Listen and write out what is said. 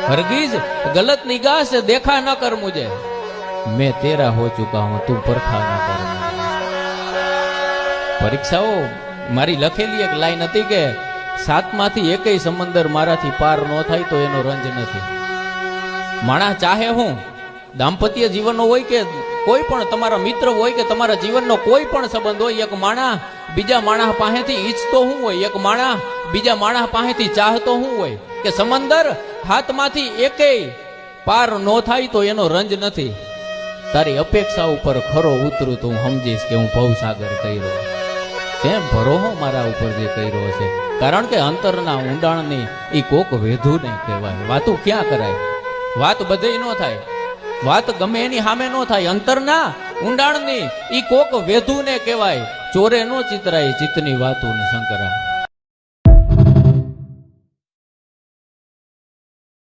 हरगिज गलत निगाह से देखा न कर मुझे, मैं तेरा हो चुका हूं तू परखा न कर। परीक्षाओ मारी लखेली एक लाइन हती के सातमाथी एकेय समंदर माराथी पार न थाय तो एनो रंज नथी। माणस चाहे हूं दाम्पत्य जीवन होय के कोई पण तमारा मित्र होय के तमारा जीवन कोई पण संबंध होय, एक माणस बीजा माणस पासेथी ईच्छतो हुं होय, एक माणस बीजा माणस पासेथी चाहतो हुं होय के समंदर हाथमांथी एकेय पार नो थाय तो एनो रंज नथी। तारी अपेक्षा उपर खरो उतरू तो हूँ समजीश के हूँ भवसागर कर्यो तेम भरोहो मारा उपर जे कर्यो छे, कारण के अंतरना ऊंडाणनी ई कोक वेधू नहीं कहेवाय। वातू क्या कराय, वात बधेय नो थाय, वात गमे एनी सामे नो थाय, अंतरना ऊंडाणनी ई कोक वेधू ने कहेवाय। चोरे नो चितराय चितनी वातू ने शंकरा।